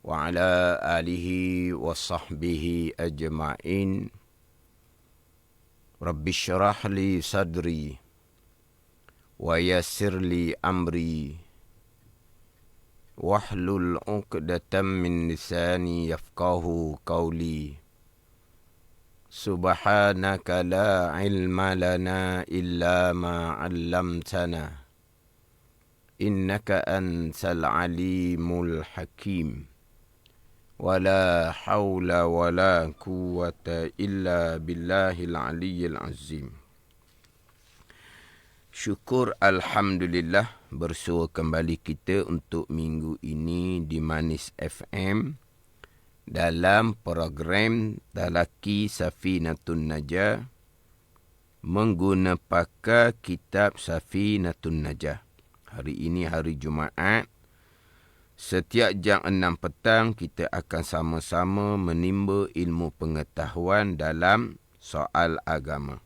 وعلى آله وصحبه أجمعين. رب اشرح لي صدري ويسر لي أمري واحلل عقدة من لساني يفقه قولي. سبحانك لا علم لنا إلا ما علمتنا إنك أنت العليم الحكيم. ولا حول ولا قوة إلا بالله العلي العظيم. Syukur Alhamdulillah, bersua kembali kita untuk minggu ini di Manis FM dalam program Talaki Safinatun Najah menggunakan kitab Safinatun Najah. Hari ini hari Jumaat. Setiap jam 6 petang kita akan sama-sama menimba ilmu pengetahuan dalam soal agama.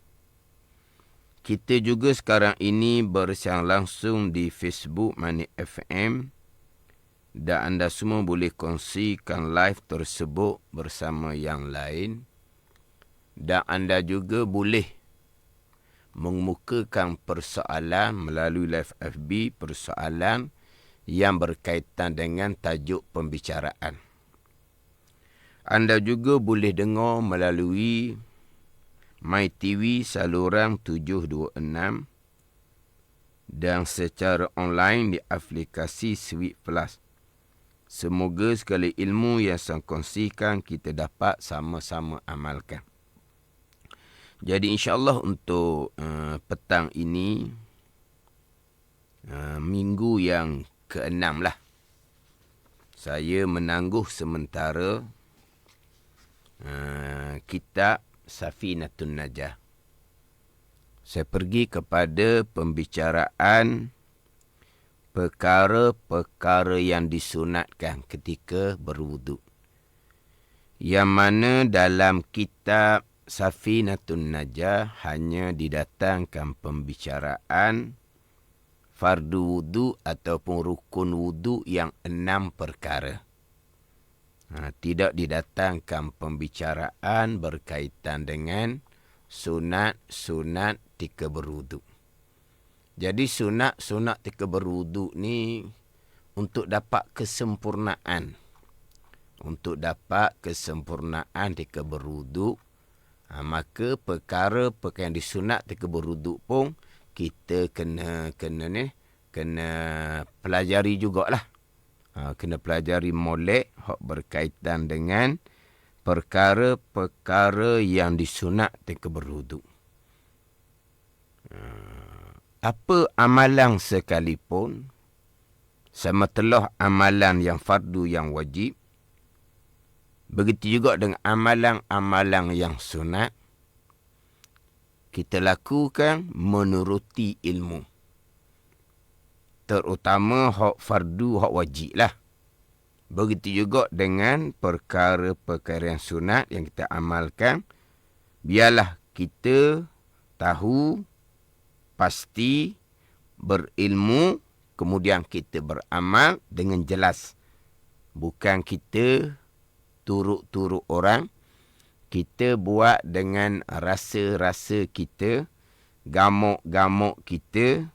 Kita juga sekarang ini bersiaran langsung di Facebook Manis FM dan anda semua boleh kongsikan live tersebut bersama yang lain. Dan anda juga boleh mengemukakan persoalan melalui live FB, persoalan yang berkaitan dengan tajuk pembicaraan. Anda juga boleh dengar melalui MyTV saluran 726 dan secara online di aplikasi Sweet Plus. Semoga segala ilmu yang saya kongsikan kita dapat sama-sama amalkan. Jadi insya-Allah untuk petang ini, minggu yang ke-6 lah, saya menangguh sementara kitab Safinatun Najah. Saya pergi kepada pembicaraan perkara-perkara yang disunatkan ketika berwudu, yang mana dalam kitab Safinatun Najah hanya didatangkan pembicaraan fardu wudu ataupun rukun wudu yang 6 perkara. Tidak didatangkan pembicaraan berkaitan dengan sunat-sunat ketika berwudu. Jadi sunat-sunat ketika berwudu ni untuk dapat kesempurnaan. Untuk dapat kesempurnaan ketika berwudu, maka perkara-perkara yang disunat ketika berwudu pun kita kena pelajari jugalah. Kena pelajari molek hak berkaitan dengan perkara-perkara yang disunat ketika berwudu. Apa amalan sekalipun, sama telah amalan yang fardu yang wajib, begitu juga dengan amalan-amalan yang sunat, kita lakukan menuruti ilmu. Terutama hak fardu, hak wajib lah. Begitu juga dengan perkara-perkara yang sunat yang kita amalkan. Biarlah kita tahu, pasti, berilmu, kemudian kita beramal dengan jelas. Bukan kita turut-turut orang. Kita buat dengan rasa-rasa kita, gamuk-gamuk kita,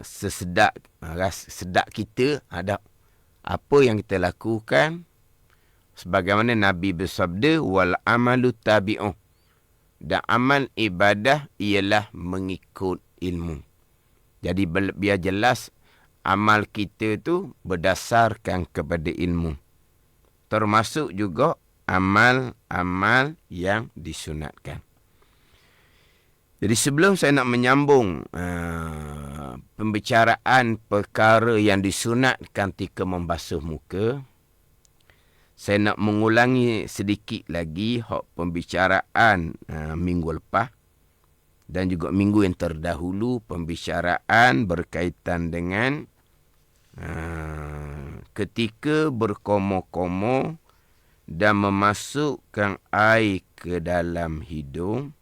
sesedak kita ada apa yang kita lakukan. Sebagaimana Nabi bersabda, wal amalu tabi'un, dan amal ibadah ialah mengikut ilmu. Jadi biar jelas amal kita tu berdasarkan kepada ilmu. Termasuk juga amal-amal yang disunatkan. Jadi sebelum saya nak menyambung pembicaraan perkara yang disunatkan ketika membasuh muka, saya nak mengulangi sedikit lagi hak pembicaraan minggu lepas dan juga minggu yang terdahulu, pembicaraan berkaitan dengan ketika berkomo-komo dan memasukkan air ke dalam hidung,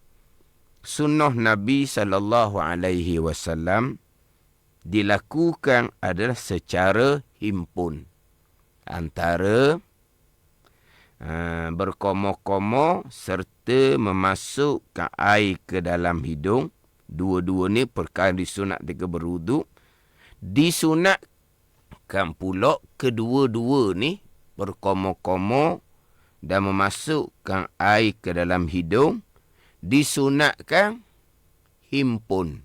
sunnah Nabi SAW dilakukan adalah secara himpun. antara berkomoh-komoh serta memasukkan air ke dalam hidung. Dua-dua ni perkara disunat ketika berwuduk. Disunatkan pula kedua-dua ni berkomoh-komoh dan memasukkan air ke dalam hidung. Disunatkan himpun.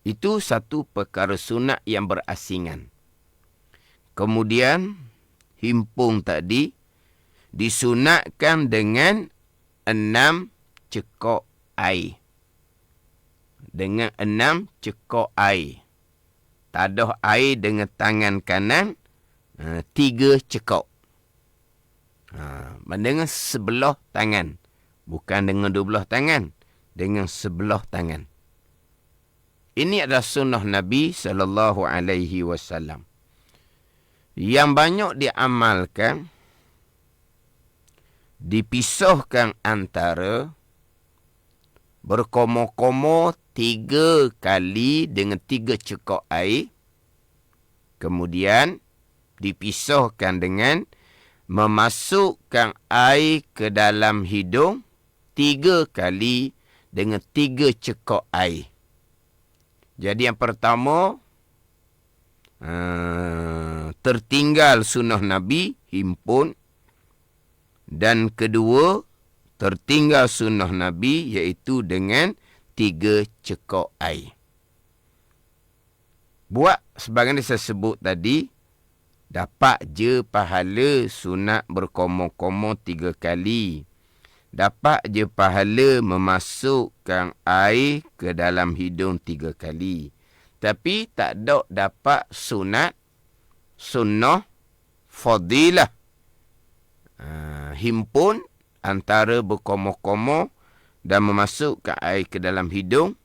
Itu satu perkara sunat yang berasingan. Kemudian himpun tadi disunatkan dengan 6 cekok air. Dengan 6 cekok air. Tadah air dengan tangan kanan 3 cekok. Dengan sebelah tangan. Bukan dengan 12 tangan. Dengan sebelah tangan. Ini adalah sunnah Nabi SAW. Yang banyak diamalkan, dipisahkan antara berkomoh-komoh 3 kali dengan 3 cekok air. Kemudian dipisahkan dengan memasukkan air ke dalam hidung 3 kali dengan 3 cekok air. Jadi yang pertama, tertinggal sunnah Nabi, himpun. Dan kedua, tertinggal sunnah Nabi, iaitu dengan 3 cekok air. Buat sebagaimana saya sebut tadi, dapat je pahala sunat berkomoh-komoh 3 kali. Dapat je pahala memasukkan air ke dalam hidung 3 kali. Tapi tak ada dapat sunnah fadilah. Himpun antara berkomoh-komoh dan memasukkan air ke dalam hidung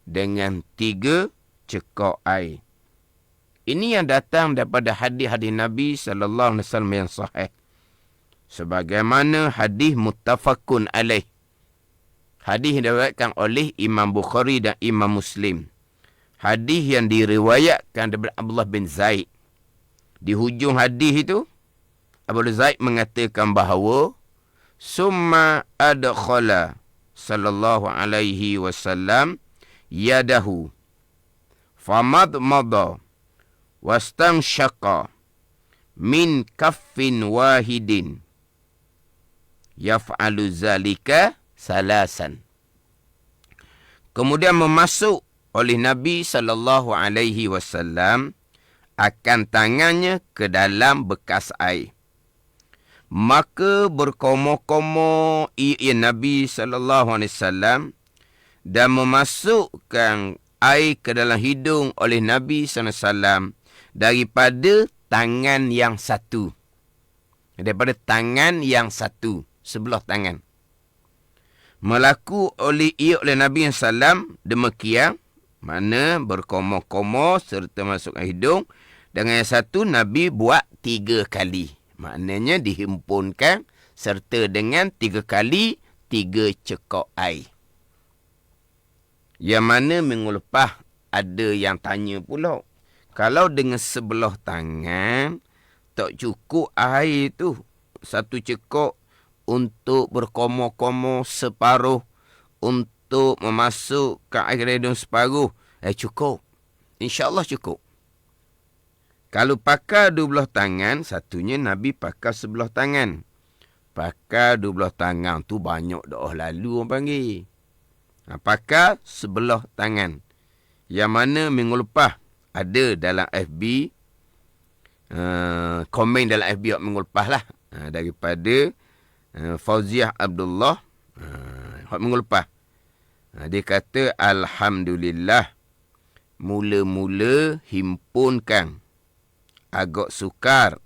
dengan 3 cekok air. Ini yang datang daripada hadis-hadis Nabi SAW yang sahih. Sebagaimana hadis muttafaqun alaih. Hadis yang diriwayatkan oleh Imam Bukhari dan Imam Muslim. Hadis yang diriwayatkan daripada Abdullah bin Zaid. Di hujung hadis itu, Abdullah Zaid mengatakan bahawa summa adkhala sallallahu alaihi wasallam yadahu famadmada wastanshaqa min kaffin wahidin yaf'alu zalika salasan. Kemudian memasuk oleh Nabi SAW akan tangannya ke dalam bekas air. Maka berkomoh-komoh Nabi SAW dan memasukkan air ke dalam hidung oleh Nabi SAW daripada tangan yang satu. Daripada tangan yang satu. Sebelah tangan. Melaku oleh Nabi SAW demikian. Mana berkomoh-komoh serta masukkan hidung. Dengan yang satu Nabi buat 3 kali. Maknanya dihimpunkan serta dengan 3 kali 3 cekok air. Yang mana minggu lepas ada yang tanya pula. Kalau dengan sebelah tangan tak cukup air tu. 1 cekok untuk berkomoh-komoh separuh. Untuk memasukkan air ke hidung separuh. Cukup. InsyaAllah cukup. Kalau pakai 12 tangan, satunya Nabi pakai sebelah tangan. Pakai 12 tangan tu banyak dah lalu orang panggil. Pakai sebelah tangan. Yang mana minggu lepas ada dalam FB, komen dalam FB minggu lepas lah. Daripada Fauziah Abdullah, minggu lepas. Dia kata, Alhamdulillah, mula-mula himpunkan. Agak sukar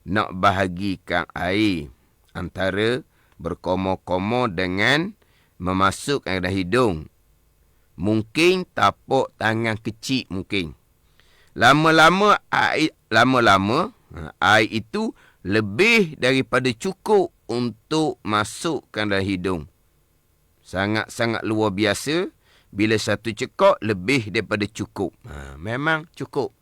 nak bahagikan air antara berkomoh-komoh dengan memasukkan ke dalam hidung. Mungkin tapak tangan kecil mungkin. Lama-lama air itu lebih daripada cukup untuk masukkan dalam hidung. Sangat-sangat luar biasa. Bila 1 cekok lebih daripada cukup. Memang cukup.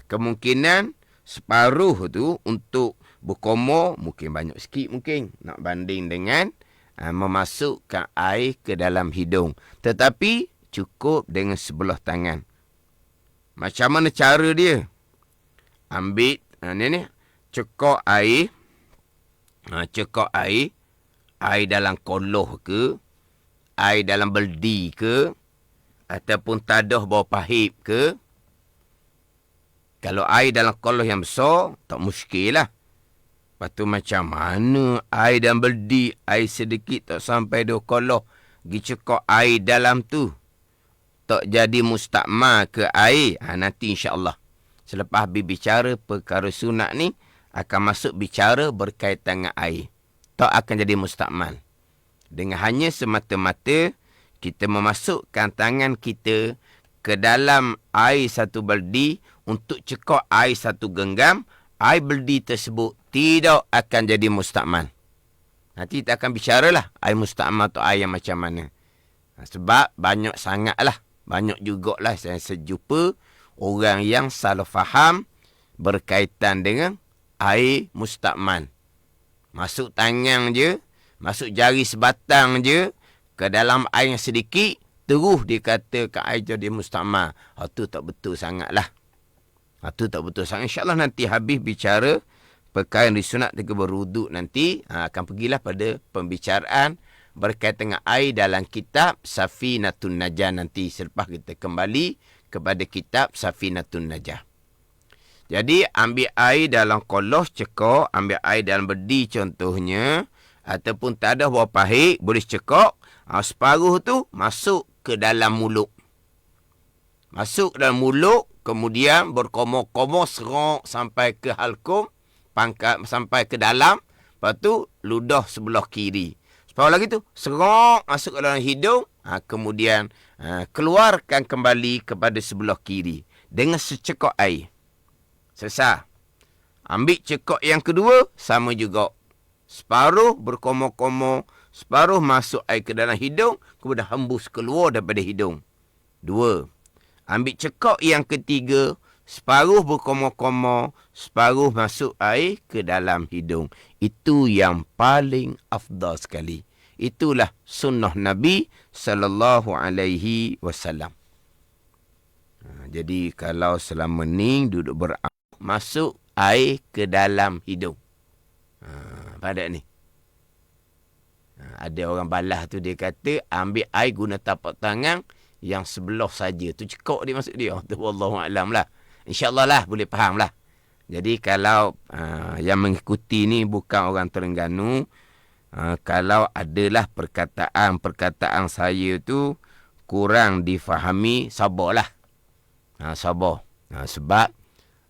Kemungkinan Separuh tu untuk berkomor, mungkin banyak sikit mungkin. Nak banding dengan memasukkan air ke dalam hidung. Tetapi cukup dengan sebelah tangan. Macam mana cara dia? Ambil ni cekok air. Cekok air dalam koloh ke, air dalam beldi ke, ataupun tadah bawah pahip ke. Kalau air dalam koloh yang besar, tak muskil lah. Lepas tu macam mana air dalam beldi, air sedikit tak sampai 2 koloh, pergi cekok air dalam tu, tak jadi mustakmal ke air. Nanti insyaAllah selepas habis bicara perkara sunat ni, akan masuk bicara berkaitan dengan air. Tak akan jadi mustakmal. Dengan hanya semata-mata kita memasukkan tangan kita ke dalam air satu beldi untuk cekok air satu genggam, air beldi tersebut tidak akan jadi mustakmal. Nanti kita akan bicaralah air mustakmal atau air yang macam mana. Sebab banyak sangatlah, banyak jugalah saya sejumpa orang yang salah faham berkaitan dengan air mustakmal. Masuk tangan je, masuk jari sebatang je ke dalam air yang sedikit, terus dia katakan air jadi mustakmal. Itu tak betul sangatlah. Itu tak betul sangat. InsyaAllah nanti habis bicara perkara yang disunat dengan berwuduk nanti, akan pergilah pada pembicaraan berkaitan dengan air dalam kitab Safinatun Najah nanti, selepas kita kembali kepada kitab Safinatun Najah. Jadi ambil air dalam koloh cekok, ambil air dalam beldi contohnya, ataupun tadah bawah pahit boleh cekok. Separuh tu masuk ke dalam mulut. Masuk dalam mulut, kemudian berkomor-komor serok sampai ke halkum, pangkat sampai ke dalam. Lepas tu ludah sebelah kiri. Separuh lagi tu serok masuk ke dalam hidung, kemudian keluarkan kembali kepada sebelah kiri dengan secekok air. Selesai. Ambil cekok yang kedua, sama juga. Separuh berkomor-komor, separuh masuk air ke dalam hidung, kemudian hembus keluar daripada hidung. 2. Ambil cekok yang ketiga, separuh berkomor-komor, separuh masuk air ke dalam hidung. Itu yang paling afdal sekali. Itulah sunnah Nabi SAW. Jadi kalau selama ni duduk masuk air ke dalam hidung. Pada ni. Ada orang balas tu dia kata ambil air guna tapak tangan yang sebelah saja. Tu cekok dia masuk dia. Tu wallahualam lah. InsyaAllah lah boleh faham lah. Jadi kalau yang mengikuti ni bukan orang Terengganu, kalau adalah perkataan saya tu kurang difahami, sabarlah. Sabar. Sebab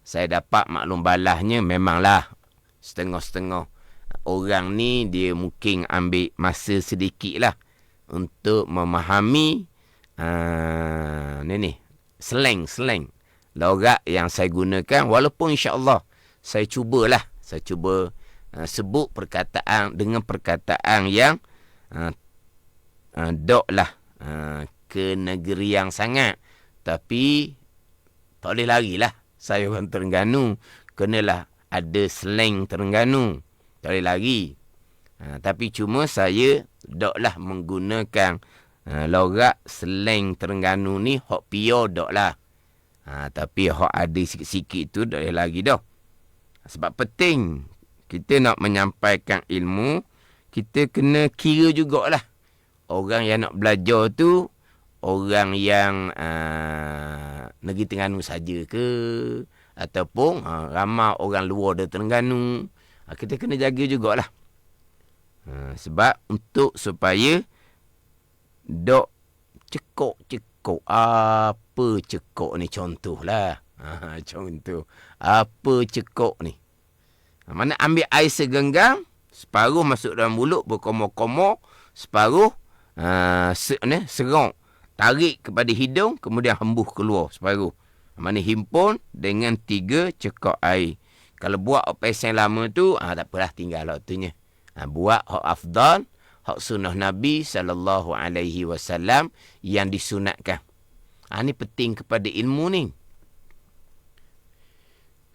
saya dapat maklum balahnya memanglah setengah-setengah. Orang ni dia mungkin ambil masa sedikit lah untuk memahami slang logat yang saya gunakan. Walaupun insyaAllah saya cuba sebut perkataan dengan perkataan yang doklah ke negeri yang sangat. Tapi tak boleh lari lah. Saya orang Terengganu, kenalah ada slang Terengganu. Tak boleh lari. Tapi cuma saya doklah menggunakan logat slang Terengganu ni, hok pure doklah. Tapi hok ada sikit-sikit tu tak boleh lari dah. Sebab penting kita nak menyampaikan ilmu, kita kena kira jugalah. Orang yang nak belajar tu orang yang negeri Terengganu saja ke, ataupun ramai orang luar dari Terengganu. Kita kena jaga jugalah. Sebab untuk supaya dok cekok. Apa cekok ni contohlah. Contoh. Apa cekok ni? Mana ambil air segenggam, separuh masuk dalam mulut berkomor-komor, separuh serong. Tarik kepada hidung, kemudian hembus keluar separuh. Mana himpun dengan 3 cekok air. Kalau buat operasi yang lama tu, tak apalah, tinggal waktunya. Buat hak afdal, hak sunnah Nabi SAW yang disunatkan. Ini penting kepada ilmu ni.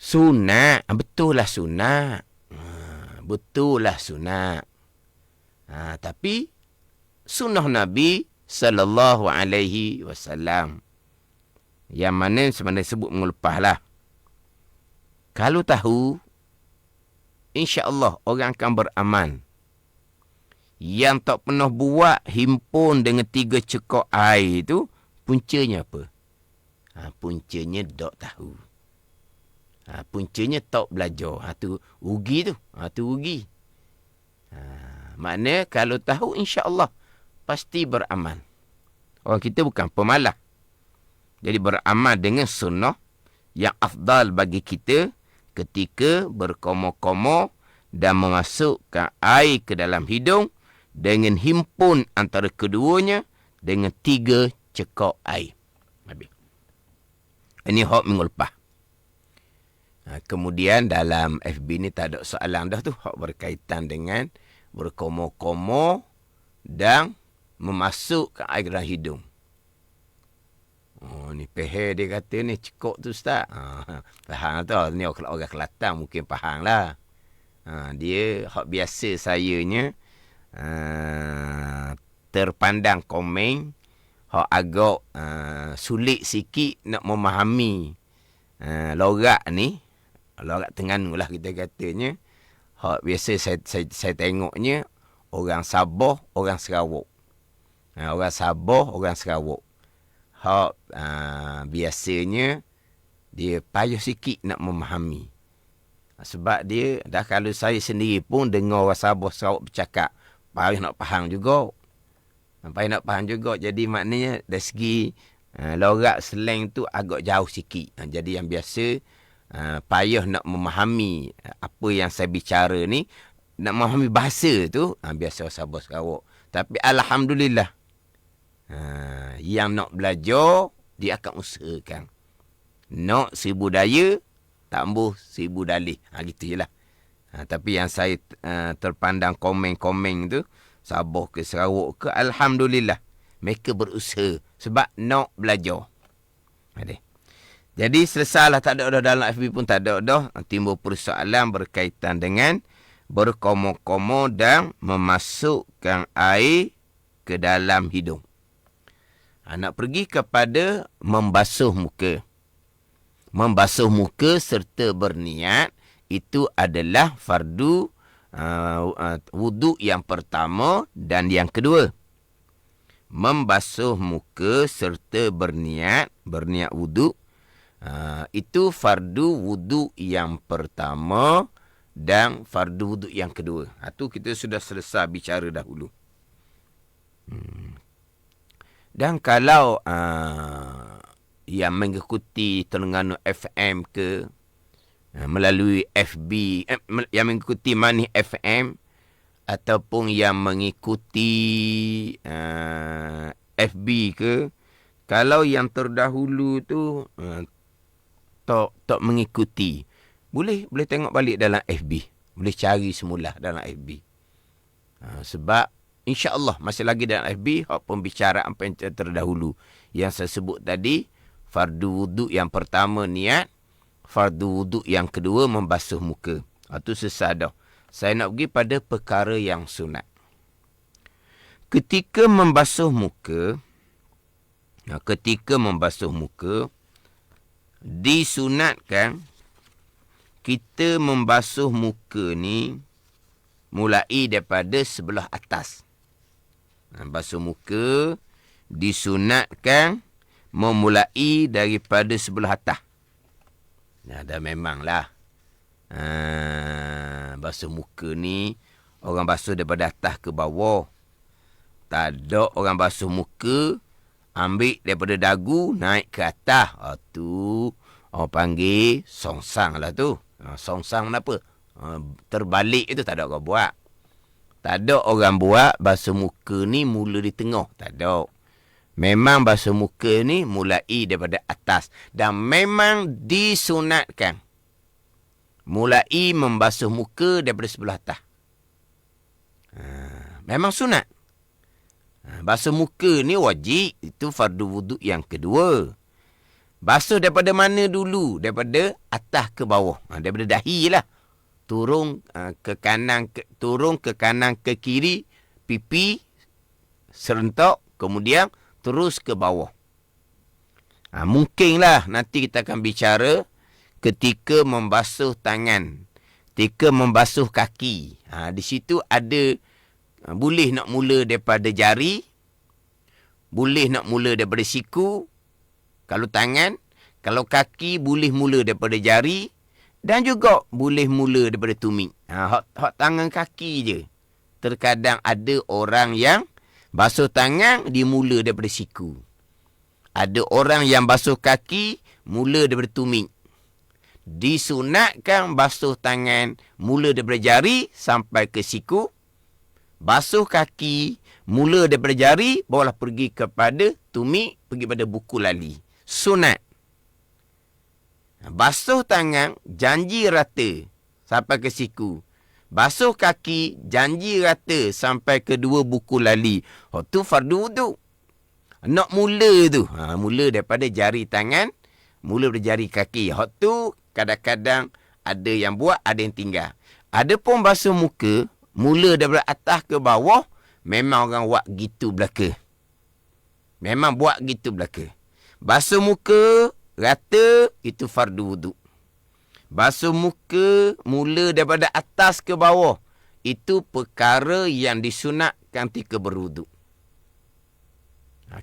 Sunat. Betul lah sunat. Betul lah sunat. Tapi sunnah Nabi sallallahu alaihi wasallam. Yang mana sebenarnya sebut mengelepah lah. Kalau tahu, insya-Allah orang akan beramal. Yang tak pernah buat himpun dengan 3 cekok air tu, puncanya apa? Puncanya tak tahu. Puncanya tak belajar. Tu rugi tu. Tu rugi. Maknanya kalau tahu insya-Allah pasti beramal. Orang kita bukan pemalas. Jadi beramal dengan sunnah yang afdal bagi kita ketika berkomo-komo dan memasukkan air ke dalam hidung dengan himpun antara keduanya dengan 3 cekok air. Habis. Ini hak minggu lepas. Kemudian dalam FB ni tak ada soalan dah tu. Hak berkaitan dengan berkomo-komo dan memasukkan air dalam hidung. Ni peher dia kata ni cekok tu Ustaz. Faham tu. Ni orang Kelantan mungkin faham lah. Dia hak biasa sayanya terpandang komen hak agak sulit sikit nak memahami logat ni. Logat Terengganu lah kita katanya. Hak biasa saya tengoknya orang Sabah, orang Sarawak. Orang Sabah, orang Sarawak. Hak biasanya dia payah sikit nak memahami. Sebab dia, dah kalau saya sendiri pun dengar orang Sabah, Sarawak bercakap, payah nak faham juga. Payah nak faham juga. Jadi maknanya dari segi logat slang tu agak jauh sikit. Jadi yang biasa payah nak memahami apa yang saya bicara ni, nak memahami bahasa tu biasa orang Sabah, Sarawak. Tapi alhamdulillah, yang nak belajar dia akan usahakan. Nak 1000 daya, tambah 1000 dalih. Gitu je lah. Tapi yang saya terpandang komen-komen tu, Sabah ke Sarawak ke, alhamdulillah mereka berusaha sebab nak belajar. Jadi selesailah, tak ada dah dalam FB pun tak ada dah. Timbul persoalan berkaitan dengan berkomo-komo dan memasukkan air ke dalam hidung. Nak pergi kepada membasuh muka. Membasuh muka serta berniat itu adalah fardu wuduk yang pertama dan yang kedua. Membasuh muka serta berniat wuduk itu fardu wuduk yang pertama dan fardu wuduk yang kedua. Itu kita sudah selesai bicara dahulu. Dan kalau yang mengikuti Terengganu FM ke melalui FB, yang mengikuti Manis FM ataupun yang mengikuti FB ke, kalau yang terdahulu tu tak mengikuti, boleh tengok balik dalam FB, boleh cari semula dalam FB. Sebab insya-Allah masih lagi dalam FB hak pembicaraan apa yang terdahulu yang saya sebut tadi, fardu wuduk yang pertama niat, fardu wuduk yang kedua membasuh muka. Itu selesai dah. Saya nak pergi pada perkara yang sunat. Ketika membasuh muka, disunatkan kita membasuh muka ni mulai daripada sebelah atas. Basuh muka disunatkan memulai daripada sebelah atas. Dah memanglah. Basuh muka ni orang basuh daripada atas ke bawah. Tak ada orang basuh muka ambil daripada dagu naik ke atas. Tu orang panggil songsang lah tu. Songsang kenapa? Terbalik itu tak ada orang buat. Tak ada orang buat basuh muka ni mula di tengah. Tak ada. Memang basuh muka ni mulai daripada atas. Dan memang disunatkan mulai membasuh muka daripada sebelah atas. Memang sunat. Basuh muka ni wajib. Itu fardu wuduk yang kedua. Basuh daripada mana dulu? Daripada atas ke bawah. Daripada dahi lah. Turun ke kanan ke kiri, pipi serentak, kemudian terus ke bawah. Mungkinlah nanti kita akan bicara ketika membasuh tangan, ketika membasuh kaki. Di situ ada boleh nak mula daripada jari, boleh nak mula daripada siku. Kalau tangan, kalau kaki boleh mula daripada jari dan juga boleh mula daripada tumit. Hak tangan kaki je. Terkadang ada orang yang basuh tangan dia mula daripada siku. Ada orang yang basuh kaki mula daripada tumit. Disunatkan basuh tangan mula daripada jari sampai ke siku. Basuh kaki mula daripada jari barulah pergi kepada tumit, pergi pada buku lali. Sunat. Basuh tangan janji rata sampai ke siku. Basuh kaki janji rata sampai ke dua buku lali. Tu fardu wuduk. Nak mula tu. Mula daripada jari tangan, mula daripada jari kaki. Tu kadang-kadang ada yang buat, ada yang tinggal. Ada pun basuh muka, mula daripada atas ke bawah, memang orang buat gitu belaka. Memang buat gitu belaka. Basuh muka rata, itu fardu wuduk. Basuh muka mula daripada atas ke bawah, itu perkara yang disunatkan ketika berwuduk.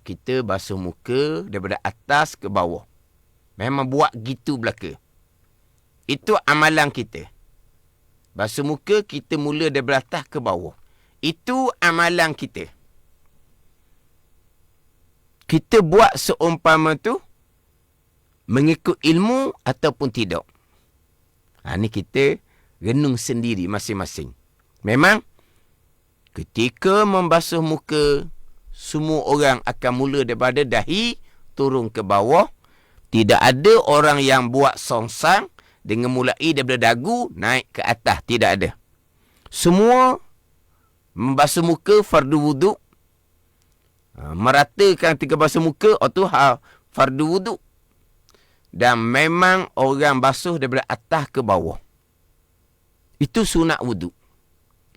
Kita basuh muka daripada atas ke bawah. Memang buat gitu belaka. Itu amalan kita. Basuh muka kita mula daripada atas ke bawah. Itu amalan kita. Kita buat seumpama tu mengikut ilmu ataupun tidak. Ni kita renung sendiri masing-masing. Memang ketika membasuh muka, semua orang akan mula daripada dahi turun ke bawah. Tidak ada orang yang buat songsang dengan mulai daripada dagu naik ke atas. Tidak ada. Semua membasuh muka fardu wuduk. Meratakan ketika basuh muka, tu fardu wuduk. Dan memang orang basuh daripada atas ke bawah. Itu sunat wuduk.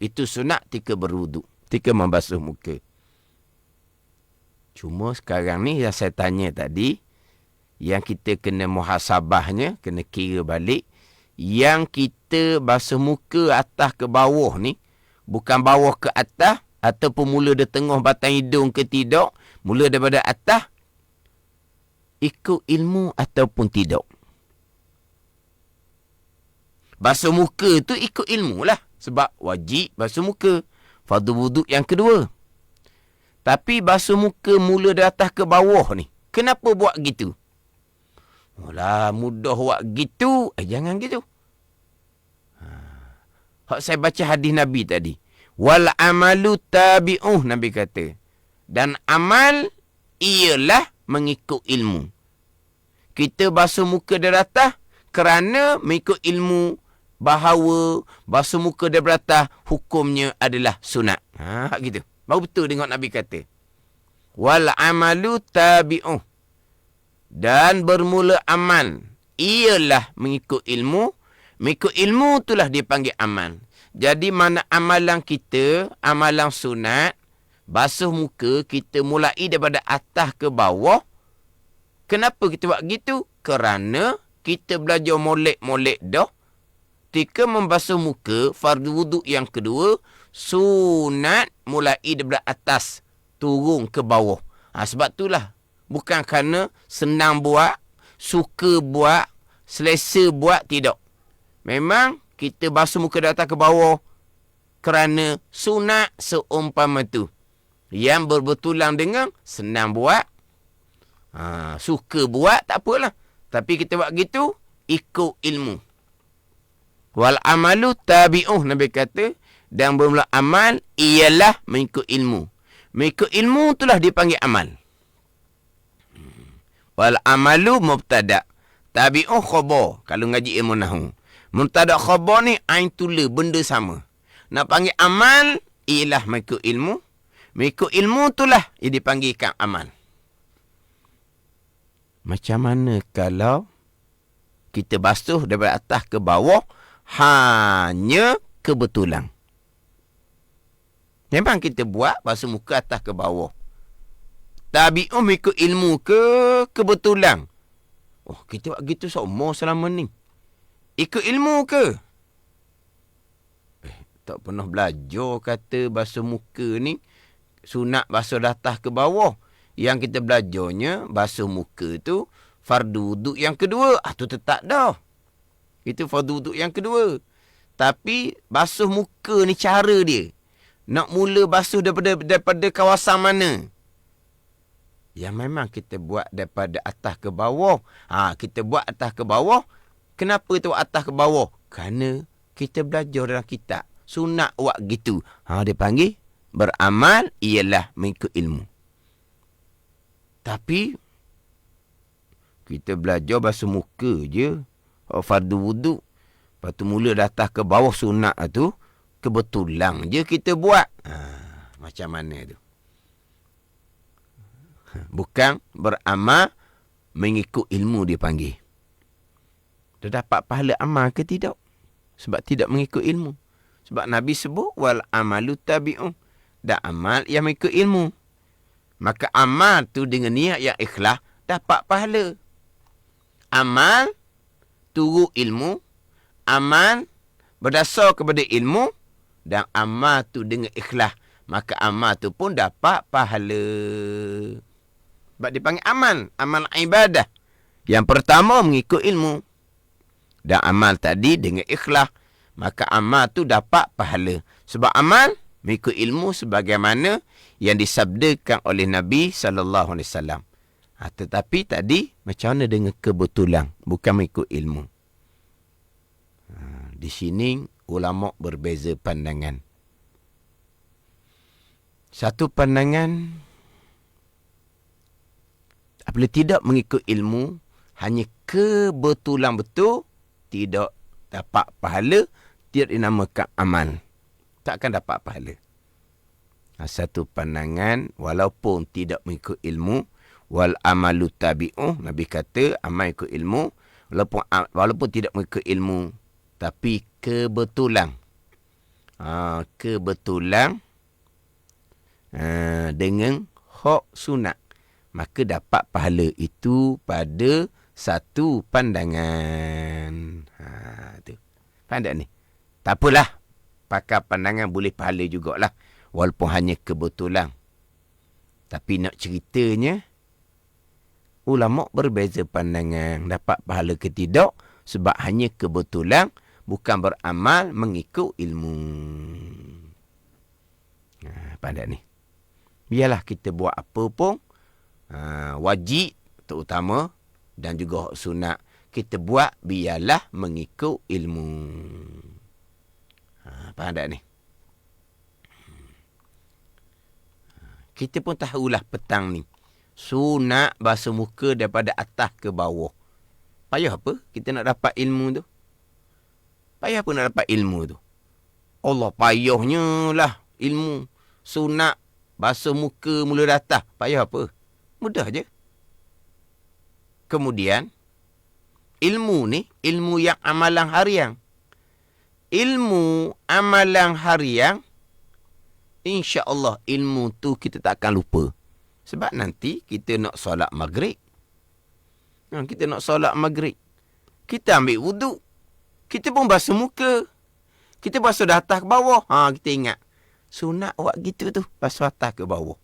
Itu sunat ketika berwuduk, ketika membasuh muka. Cuma sekarang ni yang saya tanya tadi, yang kita kena muhasabahnya, kena kira balik. Yang kita basuh muka atas ke bawah ni, bukan bawah ke atas, ataupun mula dari tengah batang hidung ke tidak, mula daripada atas, ikut ilmu ataupun tidak. Basuh muka tu ikut ilmu lah. Sebab wajib basuh muka. Fardu wuduk yang kedua. Tapi basuh muka mula dari atas ke bawah ni, kenapa buat gitu? Mudah buat gitu. Jangan gitu. Hak saya baca hadis Nabi tadi. Wal amalu tabi'uh, Nabi kata. Dan amal ialah mengikut ilmu. Kita basuh muka dari atas kerana mengikut ilmu bahawa basuh muka dari atas hukumnya adalah sunat. Gitu. Baru betul tengok Nabi kata. Wal amalu tabi'uh. Dan bermula amal ialah mengikut ilmu. Mengikut ilmu itulah dipanggil amal. Jadi mana amalan kita, amalan sunat, basuh muka kita mulai daripada atas ke bawah. Kenapa kita buat gitu? Kerana kita belajar molek-molek dah. Ketika membasuh muka, fardu wuduk yang kedua, sunat mulai daripada atas, turun ke bawah. Sebab itulah. Bukan kerana senang buat, suka buat, selesa buat, tidak. Memang kita basuh muka dari atas ke bawah kerana sunat seumpama tu. Yang berbetulan dengan senang buat, suka buat, tak apalah. Tapi kita buat gitu, ikut ilmu. Wal amalu tabi'uh, Nabi kata. Dan bermula amal ialah mengikut ilmu. Mengikut ilmu itulah dipanggil amal. Wal amalu mubtada'. Tabi'uh khabar. Kalau ngaji ilmu nahu. Mubtada' khabar ni ain tula, benda sama. Nak panggil amal ialah mengikut ilmu. Mengikut ilmu itulah ia dipanggilkan amal. Macam mana kalau kita basuh daripada atas ke bawah hanya kebetulan? Memang kita buat basuh muka atas ke bawah. Tabi'un ikut ilmu ke kebetulan? Oh, kita buat gitu semua selama ni. Ikut ilmu ke? Tak pernah belajar kata basuh muka ni sunat basuh dari atas ke bawah. Yang kita belajarnya basuh muka tu fardu wuduk yang kedua. Tu tetap dah. Itu fardu wuduk yang kedua. Tapi basuh muka ni cara dia. Nak mula basuh daripada kawasan mana? Yang memang kita buat daripada atas ke bawah. Kita buat atas ke bawah. Kenapa tu atas ke bawah? Kerana kita belajar dalam kitab. Sunat buat gitu. Dia panggil beramal ialah mengikut ilmu. Tapi kita belajar basuh muka je. Fardu wuduk. Lepas tu mula dari atas ke bawah sunat tu. Kebetulan je kita buat. Macam mana tu? Bukan beramal mengikut ilmu dia panggil. Dia dapat pahala amal ke tidak? Sebab tidak mengikut ilmu. Sebab Nabi sebut wal amalu tabi'un. Dan amal yang mengikut ilmu. Maka amal tu dengan niat yang ikhlas dapat pahala. Amal turut ilmu. Amal berdasar kepada ilmu. Dan amal tu dengan ikhlas. Maka amal tu pun dapat pahala. Sebab dipanggil amal. Amal ibadah. Yang pertama mengikut ilmu. Dan amal tadi dengan ikhlas. Maka amal tu dapat pahala. Sebab amal mengikut ilmu sebagaimana yang disabdakan oleh Nabi SAW. Tetapi tadi macam mana dengan kebetulan. Bukan mengikut ilmu. Di sini ulama berbeza pandangan. Satu pandangan, apabila tidak mengikut ilmu, hanya kebetulan betul, tidak dapat pahala, tidak dinamakan amal. Takkan dapat pahala. Satu pandangan, walaupun tidak mengikut ilmu, wal amalu tabi'uh, Nabi kata amal ikut ilmu, walaupun tidak mengikut ilmu, tapi kebetulan. Kebetulan dengan hak sunat. Maka dapat pahala itu pada satu pandangan. Tu. Faham tak ni? Tak apalah. Pakai pandangan boleh pahala jugalah. Walaupun hanya kebetulan. Tapi nak ceritanya, ulama berbeza pandangan. Dapat pahala ke tidak. Sebab hanya kebetulan. Bukan beramal mengikut ilmu. Faham tak ni? Biarlah kita buat apa pun. Wajib terutama. Dan juga sunat. Kita buat biarlah mengikut ilmu. Faham tak ni? Kita pun tahulah petang ni. Sunat basuh muka daripada atas ke bawah. Payah apa kita nak dapat ilmu tu? Payah apa nak dapat ilmu tu? Allah payahnya lah ilmu. Sunat basuh muka mula dari atas. Payah apa? Mudah je. Kemudian, ilmu ni, ilmu yang amalan harian. Ilmu amalan harian, insya-Allah ilmu tu kita tak akan lupa. Sebab nanti kita nak solat maghrib. Kita nak solat maghrib. Kita ambil wuduk. Kita pun basuh muka. Kita basuh dari atas ke bawah. Kita ingat. Sunat buat gitu tu. Basuh atas ke bawah.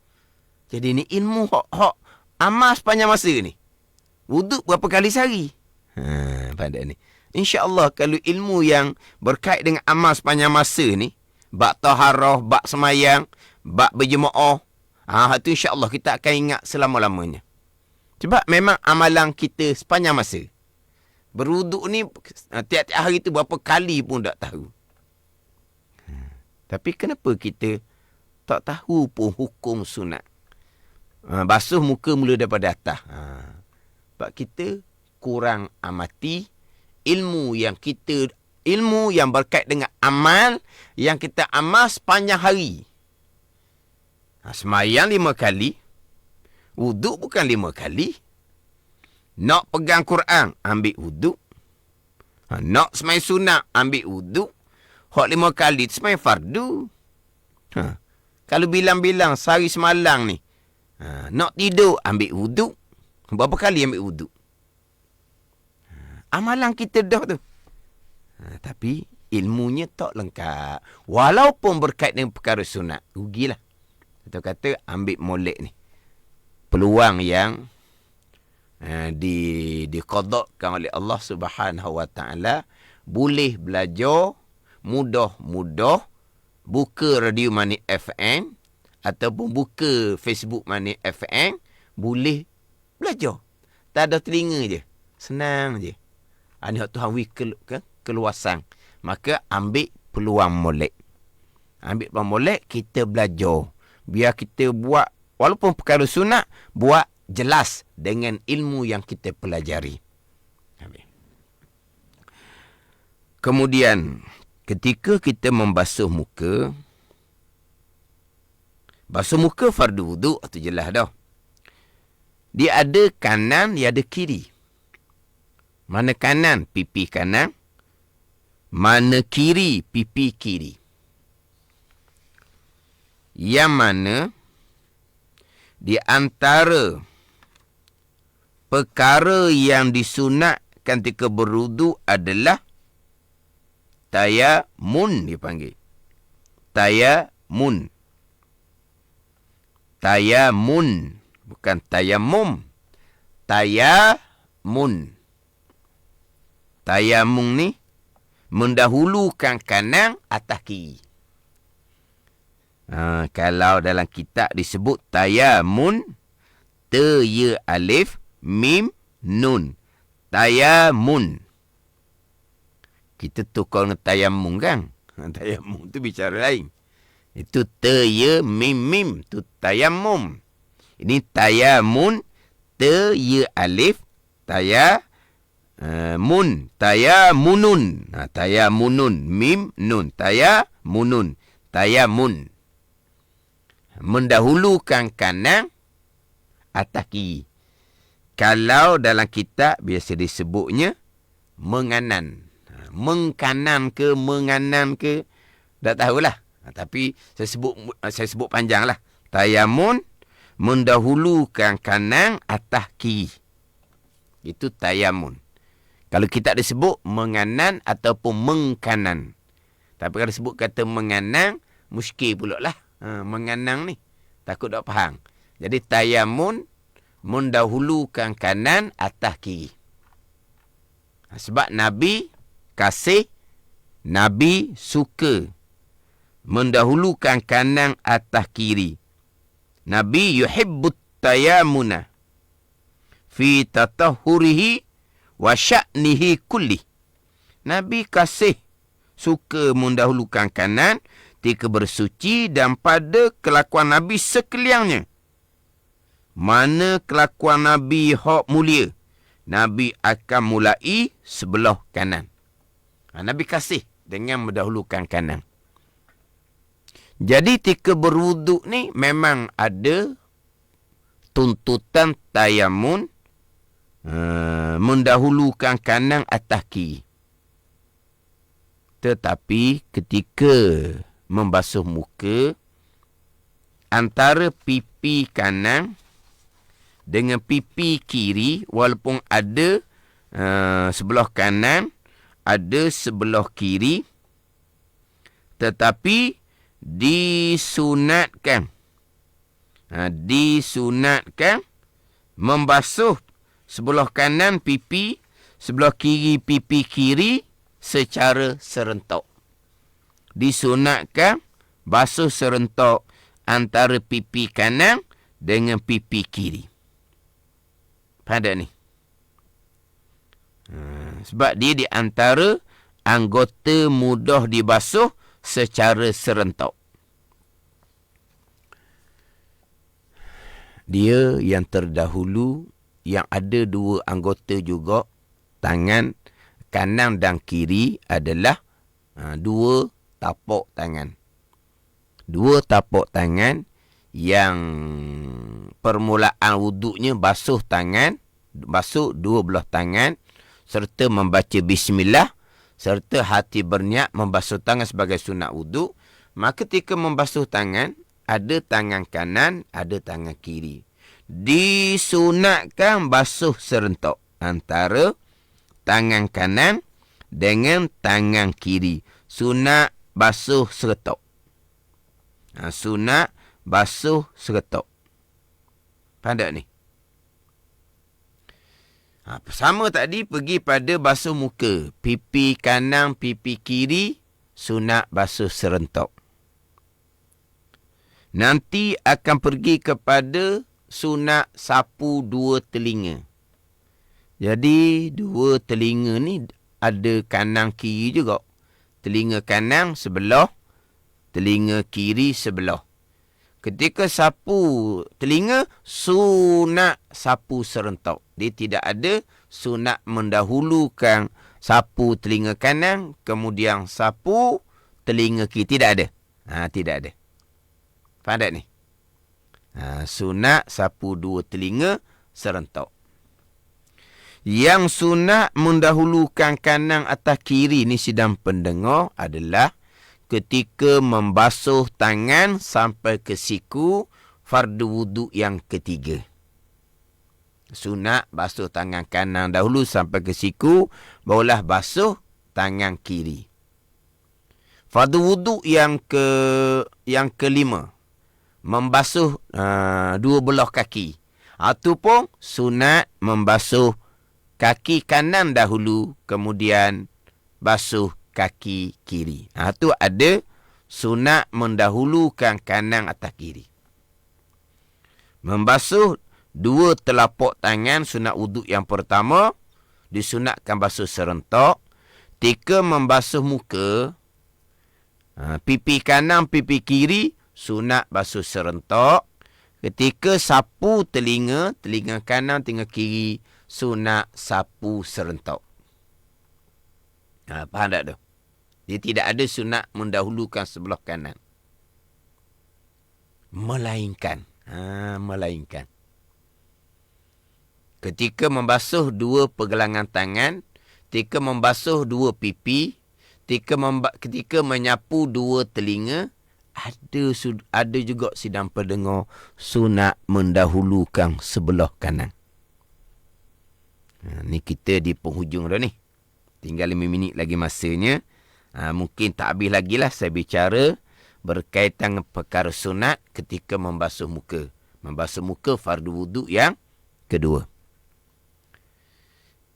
Jadi ni ilmu hak amal sepanjang masa ni. Wuduk berapa kali sehari? Faham tak ni? InsyaAllah kalau ilmu yang berkait dengan amal sepanjang masa ni, bab taharah, bab semayang, bab berjemaah, itu insyaAllah kita akan ingat selama-lamanya. Sebab memang amalan kita sepanjang masa. Berwuduk ni, tiap-tiap hari tu berapa kali pun tak tahu. Tapi kenapa kita tak tahu pun hukum sunat? Basuh muka mula daripada atas. Sebab kita kurang amati ilmu yang berkait dengan amal yang kita amal sepanjang hari. Semayang 5 kali. Wuduk bukan 5 kali. Nak pegang Quran, ambil wuduk. Nak semai sunat, ambil wuduk. Hak 5 kali, semai fardu. Kalau bilang-bilang sehari semalang ni, nak tidur, ambil wuduk. Berapa kali ambil wuduk? Amalan kita dah tu. Tapi ilmunya tak lengkap. Walaupun berkait dengan perkara sunat, rugilah. Kita kata ambil molek ni. Peluang yang diqadakkan oleh Allah Subhanahu Wa Taala, boleh belajar mudah-mudah, buka radio Mani FM ataupun buka Facebook Mani FM, boleh belajar. Tak ada telinga je. Senang je. Ini hak Tuhan keluasan. Maka ambil peluang molek. Ambil peluang molek, kita belajar. Biar kita buat, walaupun perkara sunat, buat jelas dengan ilmu yang kita pelajari. Kemudian, ketika kita membasuh muka, basuh muka fardu wuduk, itu jelas dah. Dia ada kanan, dia ada kiri. Mana kanan? Pipi kanan. Mana kiri? Pipi kiri. Yang mana di antara perkara yang disunatkan ketika berwuduk adalah tayamun, dipanggil. Tayamun. Tayamun. Bukan tayamum. Tayamun. Tayamun ni mendahulukan kanan atas kiri. Kalau dalam kitab disebut tayamun, ya alif, mim, nun. Tayamun. Kita tukar dengan tayamum kan? Tayamum tu bicara lain. Itu ya, mim, mim. Itu tayamum. Ini tayamun, ya alif, mun, tayamunun. Tayamunun, mim, nun. Tayamunun, tayamun. Mendahulukan kanan atas kiri. Kalau dalam kitab biasa disebutnya menganan. Mengkanan ke menganan ke, tak tahulah. Tapi saya sebut panjanglah. Tayamun, mendahulukan kanan atas kiri. Itu tayamun. Kalau kitab disebut menganan ataupun mengkanan. Tapi kalau disebut kata menganan, muskil pula lah. Menganang ni. Takut tak faham. Jadi tayamun, mendahulukan kanan atas kiri. Sebab Nabi kasih, Nabi suka mendahulukan kanan atas kiri. Nabi yuhibbut tayamuna fi tatahhurihi wa sya'nihi kulli. Nabi kasih, suka mendahulukan kanan ketika bersuci dan pada kelakuan Nabi sekaliannya. Mana kelakuan Nabi hak mulia, Nabi akan mulai sebelah kanan. Nabi kasih dengan mendahulukan kanan. Jadi ketika berwuduk ni memang ada tuntutan tayamun, mendahulukan kanan atas kiri. Tetapi ketika membasuh muka, antara pipi kanan dengan pipi kiri, walaupun ada sebelah kanan, ada sebelah kiri, tetapi disunatkan membasuh sebelah kanan pipi, sebelah kiri pipi kiri secara serentak. Disunatkan basuh serentak antara pipi kanan dengan pipi kiri. Pada ni. Sebab dia di antara anggota mudah dibasuh secara serentak. Dia yang terdahulu, yang ada dua anggota juga, tangan kanan dan kiri adalah dua tapak tangan. Dua tapak tangan yang permulaan wuduknya basuh tangan basuh dua belah tangan serta membaca bismillah serta hati berniat membasuh tangan sebagai sunat wuduk. Maka ketika membasuh tangan, ada tangan kanan, ada tangan kiri. Disunatkan basuh serentak antara tangan kanan dengan tangan kiri. Sunat basuh serentak. Sunat basuh serentak. Faham tak ni? Sama tadi pergi pada basuh muka. Pipi kanan, pipi kiri, sunat basuh serentak. Nanti akan pergi kepada sunat sapu dua telinga. Jadi, dua telinga ni ada kanan kiri juga. Telinga kanan sebelah, telinga kiri sebelah. Ketika sapu telinga, sunat sapu serentak. Dia tidak ada sunat mendahulukan sapu telinga kanan, kemudian sapu telinga kiri. Tidak ada. Tidak ada. Faham tak ni? Sunat sapu dua telinga serentak. Yang sunat mendahulukan kanan atas kiri ni sidang pendengar adalah ketika membasuh tangan sampai ke siku fardu wuduk yang ketiga. Sunat basuh tangan kanan dahulu sampai ke siku, barulah basuh tangan kiri. Fardu wuduk yang kelima, membasuh dua belah kaki. Itu pun sunat membasuh kaki kanan dahulu, kemudian basuh kaki kiri. Itu ada sunat mendahulukan kanan atas kiri. Membasuh dua telapak tangan, sunat wuduk yang pertama, disunatkan basuh serentak. Ketika membasuh muka, pipi kanan, pipi kiri, sunat basuh serentak. Ketika sapu telinga, telinga kanan, telinga kiri, sunat sapu serentak. Faham tak tu? Dia tidak ada sunat mendahulukan sebelah kanan. Melainkan. Ketika membasuh dua pergelangan tangan, ketika membasuh dua pipi, ketika menyapu dua telinga, ada juga sidang pendengar sunat mendahulukan sebelah kanan. Ni kita di penghujung dah ni. Tinggal 5 minit lagi masanya. Mungkin tak habis lagi lah saya bicara berkaitan dengan perkara sunat ketika membasuh muka. Membasuh muka fardu wuduk yang kedua.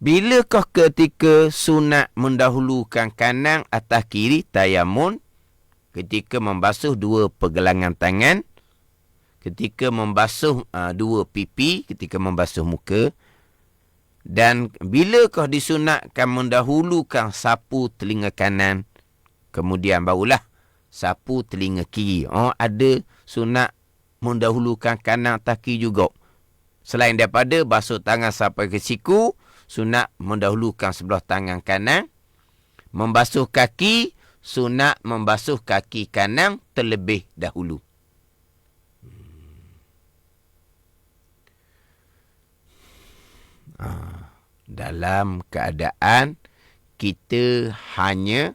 Bilakah ketika sunat mendahulukan kanan atas kiri tayamun? Ketika membasuh dua pergelangan tangan, ketika membasuh dua pipi, ketika membasuh muka. Dan bilakah disunatkan mendahulukan sapu telinga kanan, kemudian barulah sapu telinga kiri. Ada sunat mendahulukan kanan atas kiri juga. Selain daripada basuh tangan sampai ke siku, sunat mendahulukan sebelah tangan kanan. Membasuh kaki, sunat membasuh kaki kanan terlebih dahulu. Dalam keadaan kita hanya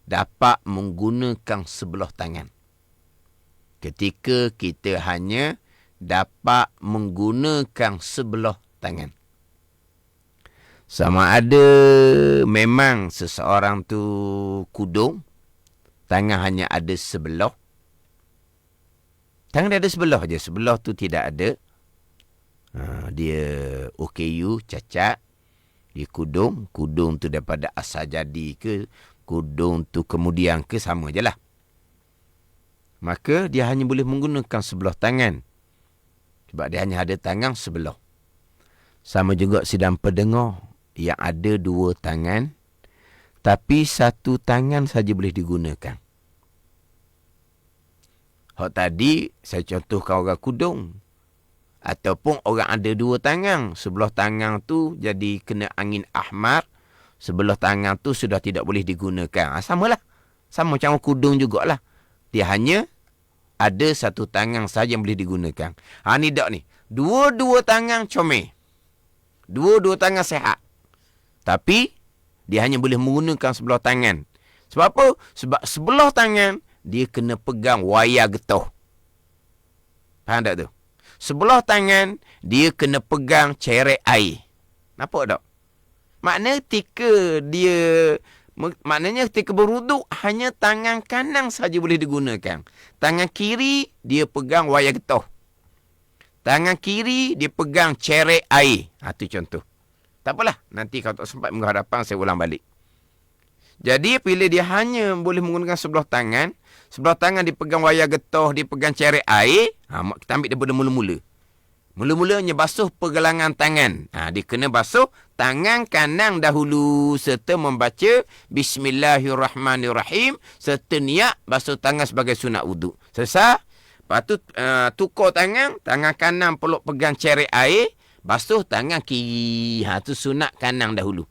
dapat menggunakan sebelah tangan. Ketika kita hanya dapat menggunakan sebelah tangan. Sama ada memang seseorang tu kudung, tangan hanya ada sebelah. Tangan dia ada sebelah je, sebelah tu tidak ada. Dia OKU, cacat. Dia kudung tu daripada asal jadi ke, kudung tu kemudian ke, sama je lah. Maka dia hanya boleh menggunakan sebelah tangan. Sebab dia hanya ada tangan sebelah. Sama juga sidang pendengar yang ada dua tangan, tapi satu tangan saja boleh digunakan. Hak tadi saya contohkan orang kudung. Ataupun orang ada dua tangan. Sebelah tangan tu jadi kena angin ahmar. Sebelah tangan tu sudah tidak boleh digunakan. Samalah. Sama macam kudung jugalah. Dia hanya ada satu tangan saja yang boleh digunakan. Ni tak ni. Dua-dua tangan comel. Dua-dua tangan sihat. Tapi dia hanya boleh menggunakan sebelah tangan. Sebab apa? Sebab sebelah tangan dia kena pegang wayar getah. Faham tak tu? Sebelah tangan dia kena pegang cerek air. Nampak tak? Maknanya ketika berwuduk hanya tangan kanan saja boleh digunakan. Tangan kiri dia pegang wayar getah. Tangan kiri dia pegang cerek air. Itu contoh. Tak apalah, nanti kalau tak sempat minggu hadapan saya ulang balik. Jadi bila dia hanya boleh menggunakan sebelah tangan dia pegang wayar getah, dia pegang cerek air, kita ambil daripada mula-mula. Mula-mulanya basuh pergelangan tangan. Dia kena basuh tangan kanan dahulu serta membaca Bismillahirrahmanirrahim serta niat basuh tangan sebagai sunat wuduk. Selesai? Lepas tu tukar tangan kanan peluk pegang cerek air, basuh tangan kiri. Itu sunat kanan dahulu.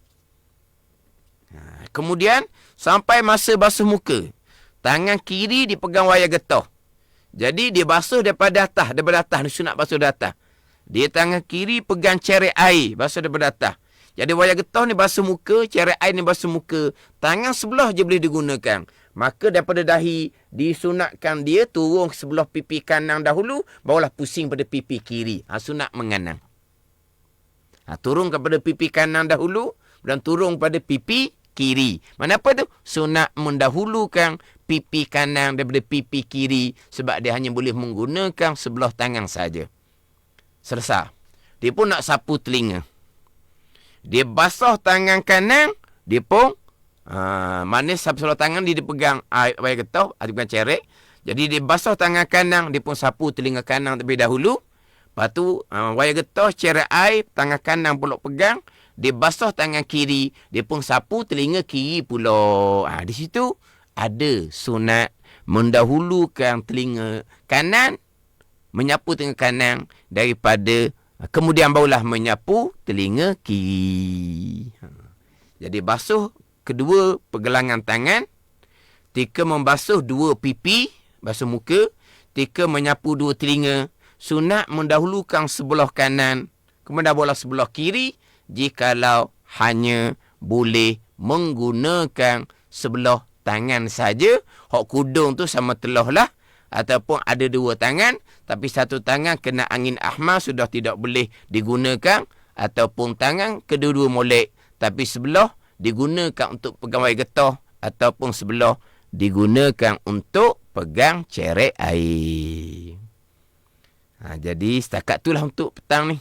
Kemudian sampai masa basuh muka, tangan kiri dipegang wayar getah. Jadi dia basuh daripada atas. Dia sunat basuh dari atas. Dia tangan kiri pegang cerek air, basuh daripada atas. Jadi wayar getah ni basuh muka, cerek air ni basuh muka. Tangan sebelah je boleh digunakan. Maka daripada dahi disunatkan dia turun ke sebelah pipi kanan dahulu, barulah pusing pada pipi kiri. Sunat menganang. Turun kepada pipi kanan dahulu dan turun pada pipi kiri. Mana apa tu? Sunat mendahulukan pipi kanan daripada pipi kiri sebab dia hanya boleh menggunakan sebelah tangan saja. Selesai. Dia pun nak sapu telinga. Dia basah tangan kanan, dia pun mana sebelah tangan dia pegang wayar getah, dia pegang cerek. Jadi dia basah tangan kanan, dia pun sapu telinga kanan terlebih dahulu. Lepas tu wayar getah, cerek air, tangan kanan pula pegang. Dia basah tangan kiri, dia pun sapu telinga kiri pula. Di situ ada sunat mendahulukan telinga kanan, menyapu telinga kanan daripada kemudian barulah menyapu telinga kiri. Jadi basuh kedua pergelangan tangan, ketika membasuh dua pipi, basuh muka, ketika menyapu dua telinga, sunat mendahulukan sebelah kanan, kemudian barulah sebelah kiri, jikalau hanya boleh menggunakan sebelah tangan saja. Hak kudung tu sama telah lah. Ataupun ada dua tangan, tapi satu tangan kena angin ahmar sudah tidak boleh digunakan. Ataupun tangan kedua-dua molek, tapi sebelah digunakan untuk pegang wayar getah. Ataupun sebelah digunakan untuk pegang cerek air. Jadi setakat itulah untuk petang ni.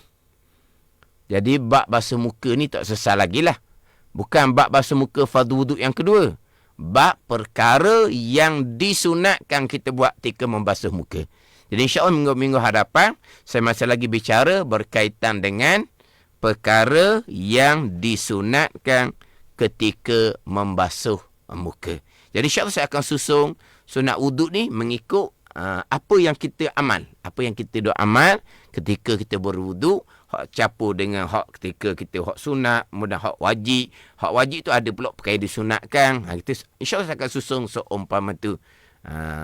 Jadi bab basuh muka ni tak selesai lagi lah. Bukan bab basuh muka fardu wuduk yang kedua. Bab perkara yang disunatkan kita buat ketika membasuh muka. Jadi insyaAllah minggu-minggu hadapan saya masih lagi bicara berkaitan dengan perkara yang disunatkan ketika membasuh muka. Jadi insyaAllah saya akan susung sunat wuduk ni mengikut apa yang kita amal. Apa yang kita duk amal ketika kita berwuduk. Hak campur dengan hak ketika kita hak sunat, kemudian hak wajib. Hak wajib tu ada pula perkara disunatkan. Kita insya-Allah saya akan susung seumpama tu.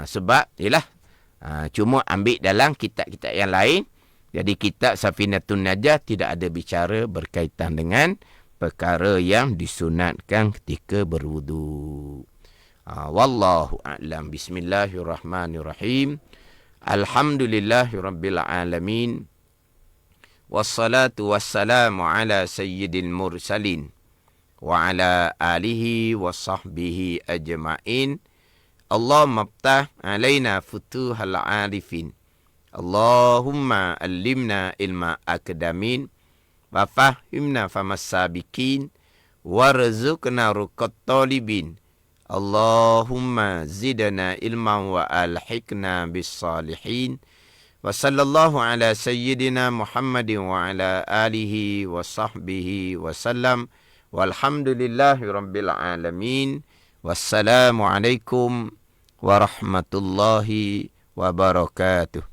Sebab yalah cuma ambil dalam kitab-kitab yang lain. Jadi kitab Safinatun Najah tidak ada bicara berkaitan dengan perkara yang disunatkan ketika berwuduk. Wallahu a'lam. Bismillahirrahmanirrahim. Alhamdulillahirabbil alamin. Wassalatu wassalamu ala sayyidil mursalin wa ala alihi wa sahbihi ajma'in. Allahumma ftah alaina futuhal arifin. Allahumma allimna ilma akdamin wa fahimna famas sabiqin warzuqna ruqat talibin. Allahumma zidna ilman wa alhiqna bis salihin. Wa sallallahu ala sayyidina Muhammadin wa ala alihi wa sahbihi wa sallam. Walhamdulillahi rabbil alamin. Wassalamualaikum warahmatullahi wabarakatuh.